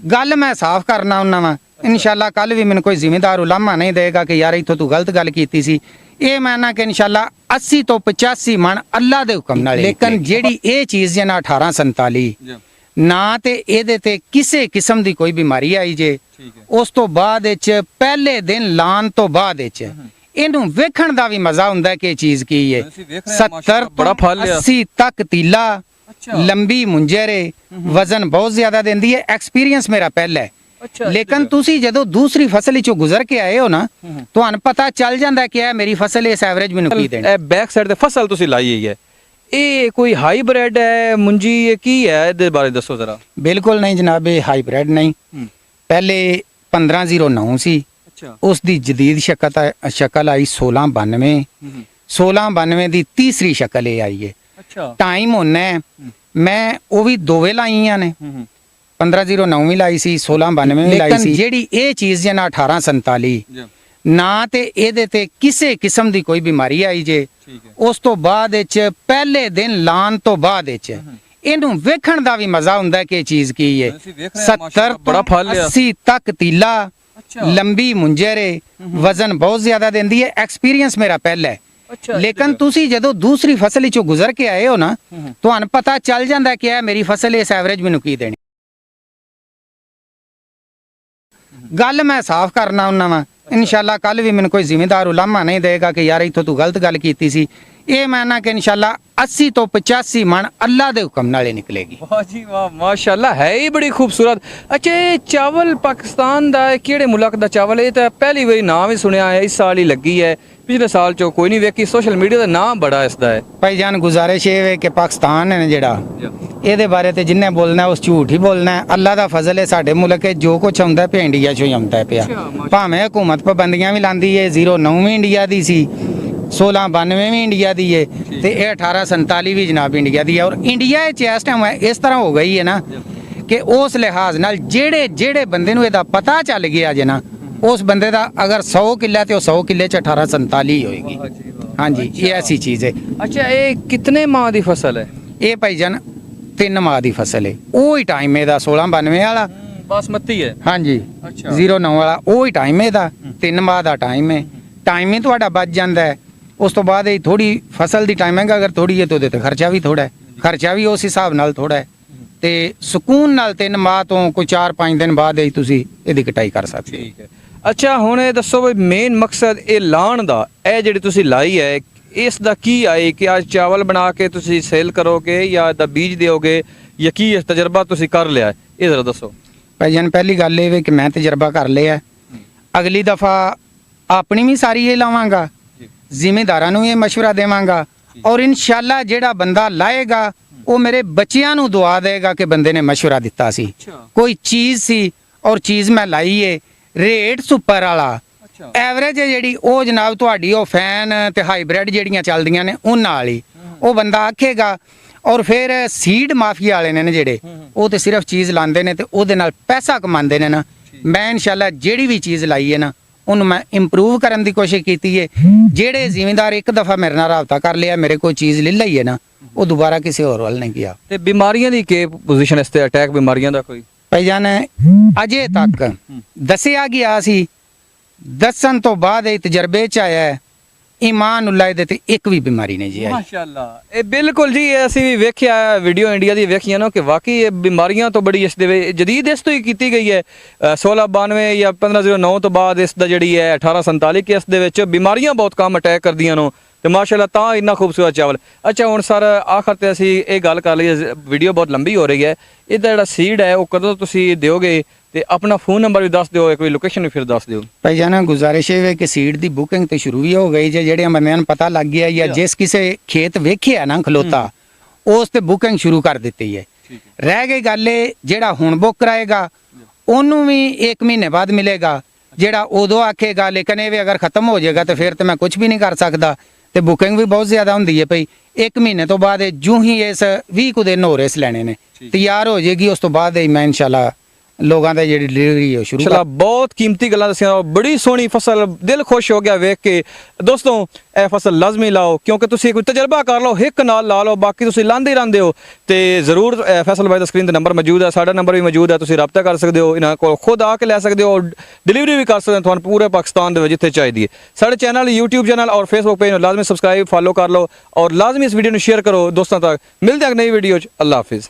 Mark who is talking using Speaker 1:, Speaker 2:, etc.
Speaker 1: गल मैं साफ करना हुन्ना वा। इंशाल्लाह कल भी मैनू कोई जिम्मेदार उलामा नहीं देगा कि यार इत्थों तू गलत गल कीती सी। ये मैं कि इंशाल्लाह 80 तो 85 मन अल्लाह दे हुक्म नाल। लेकिन जेड़ी ये चीज़ जे ना 1847 ना ते एदे ते किसी किस्म दी कोई बीमारी आई जे, उस तो बाद पहले दिन लान तो बाद इनू वेखण दा भी मजा हुंदा है कि चीज़ की है। 70 तो 80 तक तीला, लंबी मुंजरे, वजन बहुत ज्यादा देंदी है। एक्सपीरियंस मेरा पहला है। लेकिन तुसी जदों दूसरी फसल चो गुजर के आए हो ना, तुहानू पता चल जांदा कि मेरी फसल इस एवरेज मैनू की देनी।
Speaker 2: बैक साइड ते फसल तुसी लाई हुई है, ये कोई हाईब्रिड है मुंजी की है, इहदे बारे दसो जरा। बिल्कुल
Speaker 1: नहीं जनाब, ये हाईब्रिड नहीं। पहले 1509 सी, उसकी जदीद शक्ल आई 1692। 1692 की तीसरी शक्ल ये आई है। टाइम होना है मैं वो भी दोवे लाइया ने, 1509 भी लाई सी, 1692 भी लाई सी। जेड़ी ये चीज़ जे ना 1847 ना ते एदे ते किसी किस्म दी कोई बीमारी आई जे, उस तो बाद पहले दिन लान तो बाद इनू वेखण दा भी मजा हुंदा है कि चीज़ की है। 70 तो 80 तक तीला, लंबी मुंजरे, वजन बहुत ज्यादा देंदी है। एक्सपीरियंस मेरा पहला है। लेकिन तुसी जदों दूसरी फसल चो गुजर के आए हो ना, तुहानू पता चल जांदा कि मेरी फसल इस एवरेज मैनू की देनी। गल मैं साफ करना हुन्ना वा। इंशाल्लाह कल भी मैनू कोई जिम्मेदार उलामा नहीं देगा कि यार इत्थों तू गलत गल कीती सी। ये मैं कि इंशाल्लाह 80 तो 85 मन अल्लाह दे हुक्म नाल निकलेगी।
Speaker 2: वाह जी वाह, माशाल्लाह, है ही बड़ी खूबसूरत। अच्छा, ये चावल पाकिस्तान दा किहड़े मुल्क दा चावल है? तो पहली बारी नाम ही सुनिया है, इस साल ही लगी है, पिछले साल चो कोई नहीं वेखी। सोशल मीडिया का नाम बड़ा इसदा है।
Speaker 1: भाईजान गुजारिश ये है कि पाकिस्तान है जेड़ा, ये बारे ते जिन्हें बोलना है उस झूठ ही बोलना है। अल्लाह दा फजल है, साडे मुल्क जो कुछ आउंदा है इंडिया चो ही आउंदा है पिया। भावें हुकूमत पाबंदियां भी लांदी है, 09 भी इंडिया दी सी, 1692 भी इंडिया दी है, तो ये 1847 भी जनाब इंडिया दी है। और इंडिया इस टाइम इस तरह हो गई है ना कि उस लिहाज नाल जेड़े जेड़े बंदे नूं इहदा पता चल गया जे ना, उस बंदे का अगर 100 किला तो 100 किले 1847 होएगी। हाँ जी, ये ऐसी चीज़ है।
Speaker 2: अच्छा, ये कितने माह की फसल है?
Speaker 1: ये भाईजान 3 माह की फसल है। वो ही टाइम है 1692 वाला
Speaker 2: बासमती है।
Speaker 1: हाँ जी, 09 वाला वो ही टाइम है 3 माह का टाइम है। टाइम ही थोड़ा बच जाता है। उस तो बाद थोड़ी फसल की टाइमिंग अगर थोड़ी है तो खर्चा भी थोड़ा है, खर्चा भी उस हिसाब नाल थोड़ा है। तो सुकून नाल 3 माह तो कोई 4-5 दिन बाद ही तुसी इहदी कटाई कर सकते।
Speaker 2: ठीक है। अच्छा, हुण ये दसो भी मेन मकसद ये लाण दा, ये जिहड़ी तुसी लाई है, इस दा की है कि आज चावल बना के तुसी सेल करोगे या दा बीज दोगे या की इस तजर्बा तुसी कर लिया है? ये जरा दसो।
Speaker 1: भाईजान पहली गल ये कि मैं तजर्बा कर लिया, अगली दफ़ा अपनी भी सारी ये लावांगा, जिम्मेदारां नूं ये मशवरा देवांगा, और इंशाल्लाह जेड़ा बंदा लाएगा वो मेरे बच्चियां नूं दुआ देगा कि बंदे ने मशवरा दिता सी। कोई चीज़ सी और चीज़ मैं लाई है रेट सुपर वाला। एवरेज है जी वो जनाब तुहाडी वो फैन ते हाईब्रिड जड़ियाँ चलदियां ने उन्हां वाली, वो बंदा आखेगा। और फिर सीड माफिया वाले ने जेड़े वो तो सिर्फ चीज़ लाते हैं तो उहदे नाल पैसा कमाते हैं ना। मैं इंशाल्लाह जेड़ी भी चीज़ लाई है ना उन्होंने मैं इंप्रूव करने की कोशिश की है। जेड़े जिम्मेदार एक दफ़ा मेरे नाल राबता कर लिया, मेरे कोई चीज़ ले ली है ना, वो दोबारा किसी और वाल नहीं किया।
Speaker 2: ते बीमारियां दी के पोजीशन इस ते अटैक बीमारियां दा कोई
Speaker 1: भाईजान अजे तक दसिया गया सी, दसन तो बाद तजर्बे च आया है ईमान उल्लाह दे ते एक भी बीमारी नहीं जी आई।
Speaker 2: माशाअल्लाह, ये बिल्कुल जी असी भी वेख्या वीडियो इंडिया दी वेखियां ना कि वाकई ये बीमारियां तो बड़ी इस दे जदीद इस तो ही की गई है। 1692 या 1509 तो बाद इस दा जड़ी है 1847 के इस दे विच बीमारियां बहुत कम अटैक करदियां नो ते माशाअल्लाह तां इन्ना खूबसूरत चावल। अच्छा, हुण सर आखिर ते असी ये गल कर लईए, वीडियो बहुत लंबी हो रही है, इहदा जिहड़ा सीड है वो कदों तुसी दिओगे ते अपना फोन नंबर भी दस दिओ, कोई लोकेशन भी फिर दस दिओ।
Speaker 1: भाईजान गुजारिश है कि सीड की बुकिंग तो शुरू भी हो गई जे, जेड़े बंदियां नूं पता लग गया या जिस किसी खेत वेखिया ना खलोता उस ते बुकिंग शुरू कर दी है। रह गई गल जेड़ा हुण बुक कराएगा उन्होंने भी 1 महीने बाद मिलेगा, जेड़ा उदों आखेगा। लेकिन ये अगर खत्म हो जाएगा तो फिर तो मैं कुछ भी नहीं कर सकता, तो बुकिंग भी बहुत ज़्यादा होंगी है पई। 1 महीने तो बाद जूं ही इस 20 दिन होर इस लैने ने तैयार हो जाएगी, उस तो बाद मैं इंशाल्लाह ਲੋਕਾਂ ਦਾ ਜਿਹੜੀ ਡਿਲੀਵਰੀ ਉਹ ਸ਼ੁਰੂ
Speaker 2: ਚਲਾ ਬਹੁਤ ਕੀਮਤੀ ਗੱਲਾਂ ਦੱਸੀਆਂ ਬੜੀ ਸੋਹਣੀ ਫਸਲ ਦਿਲ ਖੁਸ਼ ਹੋ ਗਿਆ ਵੇਖ ਕੇ ਦੋਸਤੋ ਇਹ ਫਸਲ ਲਾਜ਼ਮੀ ਲਾਓ ਕਿਉਂਕਿ ਤੁਸੀਂ ਕੋਈ ਤਜਰਬਾ ਕਰ ਲਓ ਹਿੱਕ ਨਾਲ ਲਾ ਲਓ ਬਾਕੀ ਤੁਸੀਂ ਲਾਂਦੇ ਹੀ ਰਹਿੰਦੇ ਹੋ ਤੇ ਜ਼ਰੂਰ ਫੈਸਲ ਬਾਈ ਦਾ ਸਕਰੀਨ ਤੇ ਨੰਬਰ ਮੌਜੂਦ ਹੈ ਸਾਡਾ ਨੰਬਰ ਵੀ ਮੌਜੂਦ ਹੈ ਤੁਸੀਂ ਰਾਬਤਾ ਕਰ ਸਕਦੇ ਹੋ ਇਹਨਾਂ ਕੋਲ ਖੁਦ ਆ ਕੇ ਲੈ ਸਕਦੇ ਹੋ ਡਿਲੀਵਰੀ ਵੀ ਕਰ ਸਕਦੇ ਹੋ ਤੁਹਾਨੂੰ ਪੂਰੇ ਪਾਕਿਸਤਾਨ ਦੇ ਵਿੱਚ ਜਿੱਥੇ ਚਾਹੀਦੀ ਹੈ ਸਾਡੇ ਚੈਨਲ YouTube ਚੈਨਲ ਔਰ Facebook ਪੇਜ ਨੂੰ ਲਾਜ਼ਮੀ ਸਬਸਕ੍ਰਾਈਬ ਫॉलो ਕਰ ਲਓ ਔਰ ਲਾਜ਼ਮੀ ਇਸ ਵੀਡੀਓ ਨੂੰ ਸ਼ੇਅਰ ਕਰੋ ਦੋਸਤਾਂ ਤੱਕ ਮਿਲਦੇ ਹਾਂ ਨਈ ਵੀਡੀਓ 'ਚ ਅੱਲਾ ਹਾਫਿਜ਼